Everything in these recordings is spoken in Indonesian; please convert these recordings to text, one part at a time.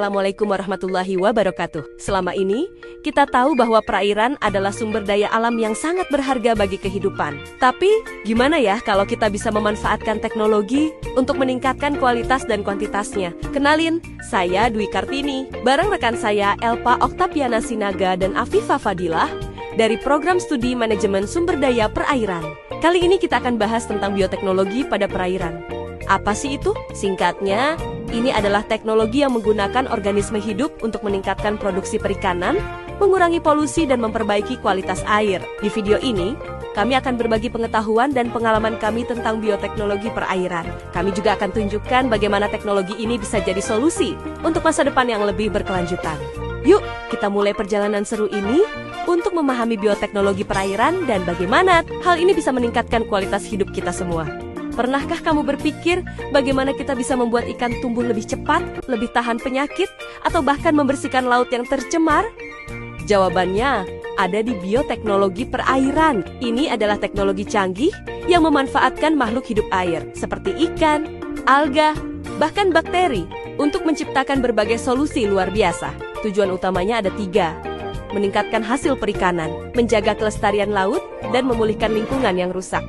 Assalamualaikum warahmatullahi wabarakatuh. Selama ini, kita tahu bahwa perairan adalah sumber daya alam yang sangat berharga bagi kehidupan. Tapi, gimana ya kalau kita bisa memanfaatkan teknologi untuk meningkatkan kualitas dan kuantitasnya? Kenalin, saya Dwi Kartini, bareng rekan saya Elpa Oktaviana Sinaga dan Afifa Fadilah dari Program Studi Manajemen Sumber Daya Perairan. Kali ini kita akan bahas tentang bioteknologi pada perairan. Apa sih itu? Singkatnya, ini adalah teknologi yang menggunakan organisme hidup untuk meningkatkan produksi perikanan, mengurangi polusi dan memperbaiki kualitas air. Di video ini, kami akan berbagi pengetahuan dan pengalaman kami tentang bioteknologi perairan. Kami juga akan tunjukkan bagaimana teknologi ini bisa jadi solusi untuk masa depan yang lebih berkelanjutan. Yuk, kita mulai perjalanan seru ini untuk memahami bioteknologi perairan dan bagaimana hal ini bisa meningkatkan kualitas hidup kita semua. Pernahkah kamu berpikir bagaimana kita bisa membuat ikan tumbuh lebih cepat, lebih tahan penyakit, atau bahkan membersihkan laut yang tercemar? Jawabannya ada di bioteknologi perairan. Ini adalah teknologi canggih yang memanfaatkan makhluk hidup air, seperti ikan, alga, bahkan bakteri, untuk menciptakan berbagai solusi luar biasa. Tujuan utamanya ada 3. Meningkatkan hasil perikanan, menjaga kelestarian laut, dan memulihkan lingkungan yang rusak.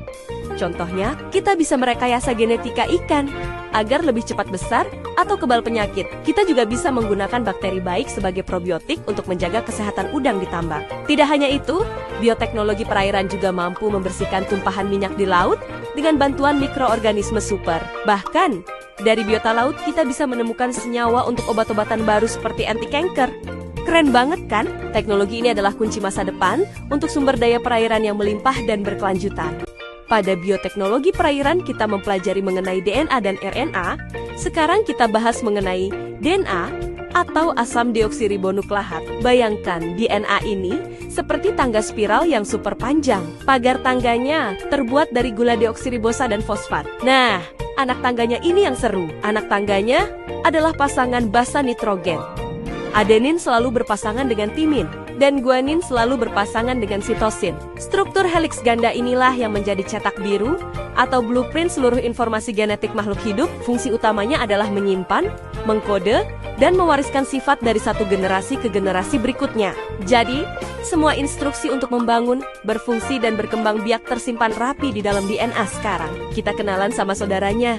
Contohnya, kita bisa merekayasa genetika ikan agar lebih cepat besar atau kebal penyakit. Kita juga bisa menggunakan bakteri baik sebagai probiotik untuk menjaga kesehatan udang di tambak. Tidak hanya itu, bioteknologi perairan juga mampu membersihkan tumpahan minyak di laut dengan bantuan mikroorganisme super. Bahkan, dari biota laut kita bisa menemukan senyawa untuk obat-obatan baru seperti anti-kanker. Keren banget kan? Teknologi ini adalah kunci masa depan untuk sumber daya perairan yang melimpah dan berkelanjutan. Pada bioteknologi perairan kita mempelajari mengenai DNA dan RNA. Sekarang kita bahas mengenai DNA atau asam deoksiribonukleat. Bayangkan DNA ini seperti tangga spiral yang super panjang. Pagar tangganya terbuat dari gula deoksiribosa dan fosfat. Nah, anak tangganya ini yang seru. Anak tangganya adalah pasangan basa nitrogen. Adenin selalu berpasangan dengan timin, dan guanin selalu berpasangan dengan sitosin. Struktur heliks ganda inilah yang menjadi cetak biru atau blueprint seluruh informasi genetik makhluk hidup. Fungsi utamanya adalah menyimpan, mengkode, dan mewariskan sifat dari satu generasi ke generasi berikutnya. Jadi, semua instruksi untuk membangun, berfungsi, dan berkembang biak tersimpan rapi di dalam DNA sekarang. Kita kenalan sama saudaranya,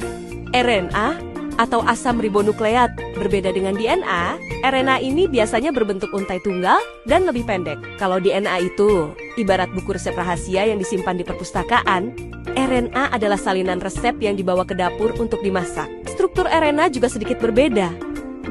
RNA atau asam ribonukleat. Berbeda dengan DNA, RNA ini biasanya berbentuk untai tunggal dan lebih pendek. Kalau DNA itu ibarat buku resep rahasia yang disimpan di perpustakaan, RNA adalah salinan resep yang dibawa ke dapur untuk dimasak. Struktur RNA juga sedikit berbeda.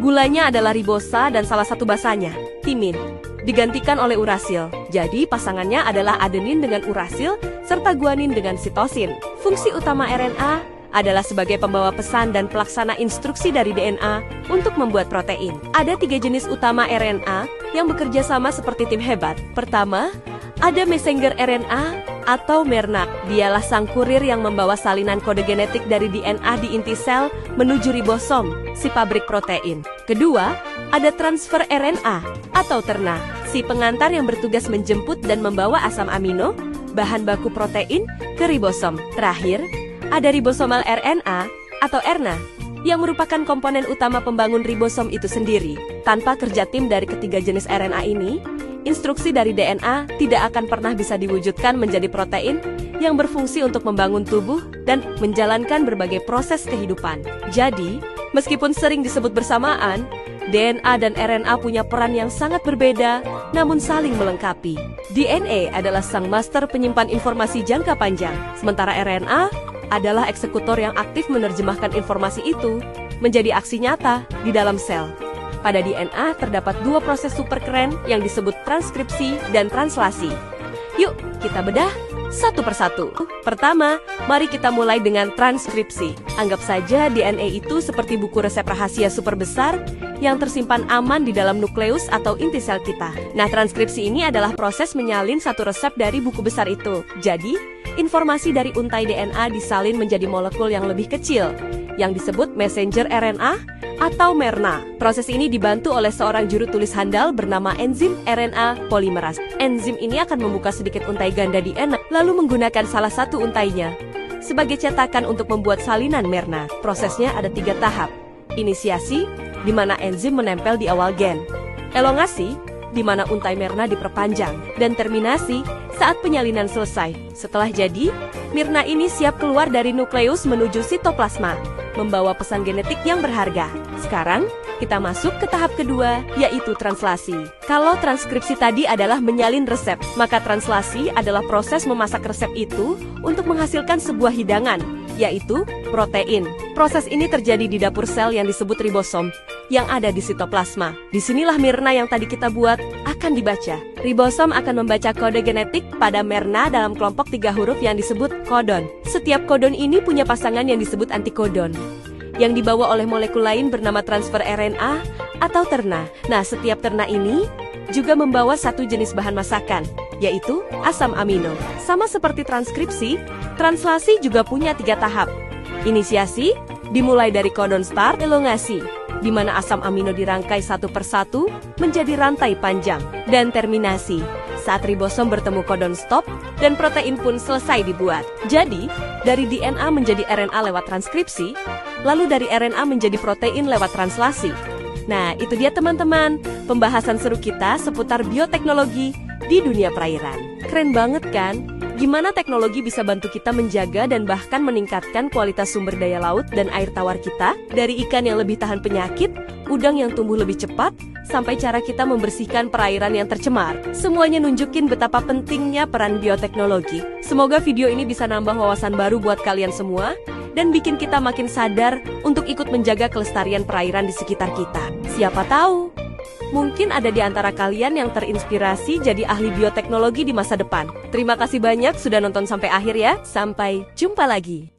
Gulanya adalah ribosa dan salah satu basanya, timin, digantikan oleh urasil. Jadi pasangannya adalah adenin dengan urasil serta guanin dengan sitosin. Fungsi utama RNA adalah sebagai pembawa pesan dan pelaksana instruksi dari DNA untuk membuat protein. Ada 3 jenis utama RNA yang bekerja sama seperti tim hebat. Pertama, ada messenger RNA atau merna. Dialah sang kurir yang membawa salinan kode genetik dari DNA di inti sel menuju ribosom, si pabrik protein. Kedua, ada transfer RNA atau terna, si pengantar yang bertugas menjemput dan membawa asam amino, bahan baku protein, ke ribosom. Terakhir, ada ribosomal RNA atau RNA yang merupakan komponen utama pembangun ribosom itu sendiri. Tanpa kerja tim dari ketiga jenis RNA ini, instruksi dari DNA tidak akan pernah bisa diwujudkan menjadi protein yang berfungsi untuk membangun tubuh dan menjalankan berbagai proses kehidupan. Jadi, meskipun sering disebut bersamaan, DNA dan RNA punya peran yang sangat berbeda, namun saling melengkapi. DNA adalah sang master penyimpan informasi jangka panjang, sementara RNA adalah eksekutor yang aktif menerjemahkan informasi itu menjadi aksi nyata di dalam sel. Pada DNA terdapat 2 proses super keren yang disebut transkripsi dan translasi. Yuk, kita bedah satu persatu. Pertama, mari kita mulai dengan transkripsi. Anggap saja DNA itu seperti buku resep rahasia super besar yang tersimpan aman di dalam nukleus atau inti sel kita. Nah, transkripsi ini adalah proses menyalin satu resep dari buku besar itu. Jadi, informasi dari untai DNA disalin menjadi molekul yang lebih kecil, yang disebut messenger RNA atau merna. Proses ini dibantu oleh seorang juru tulis handal bernama enzim RNA polimerase. Enzim ini akan membuka sedikit untai ganda DNA, lalu menggunakan salah satu untainya sebagai cetakan untuk membuat salinan merna. Prosesnya ada 3 tahap: inisiasi, di mana enzim menempel di awal gen. Elongasi, di mana untai Mirna diperpanjang. Dan terminasi, saat penyalinan selesai. Setelah jadi, Mirna ini siap keluar dari nukleus menuju sitoplasma, membawa pesan genetik yang berharga. Sekarang, kita masuk ke tahap kedua, yaitu translasi. Kalau transkripsi tadi adalah menyalin resep, maka translasi adalah proses memasak resep itu untuk menghasilkan sebuah hidangan, yaitu protein. Proses ini terjadi di dapur sel yang disebut ribosom, yang ada di sitoplasma. Disinilah Mirna yang tadi kita buat akan dibaca. Ribosom akan membaca kode genetik pada Mirna dalam kelompok 3 huruf yang disebut kodon. Setiap kodon ini punya pasangan yang disebut antikodon, yang dibawa oleh molekul lain bernama transfer RNA atau terna. Nah, setiap terna ini juga membawa satu jenis bahan masakan, yaitu asam amino. Sama seperti transkripsi, translasi juga punya 3 tahap. Inisiasi dimulai dari kodon start, elongasi, di mana asam amino dirangkai satu persatu menjadi rantai panjang, dan terminasi, saat ribosom bertemu kodon stop dan protein pun selesai dibuat. Jadi, dari DNA menjadi RNA lewat transkripsi, lalu dari RNA menjadi protein lewat translasi. Nah, itu dia teman-teman, pembahasan seru kita seputar bioteknologi di dunia perairan. Keren banget kan? Gimana teknologi bisa bantu kita menjaga dan bahkan meningkatkan kualitas sumber daya laut dan air tawar kita? Dari ikan yang lebih tahan penyakit, udang yang tumbuh lebih cepat, sampai cara kita membersihkan perairan yang tercemar. Semuanya nunjukin betapa pentingnya peran bioteknologi. Semoga video ini bisa nambah wawasan baru buat kalian semua, dan bikin kita makin sadar untuk ikut menjaga kelestarian perairan di sekitar kita. Siapa tahu, mungkin ada di antara kalian yang terinspirasi jadi ahli bioteknologi di masa depan. Terima kasih banyak sudah nonton sampai akhir ya. Sampai jumpa lagi.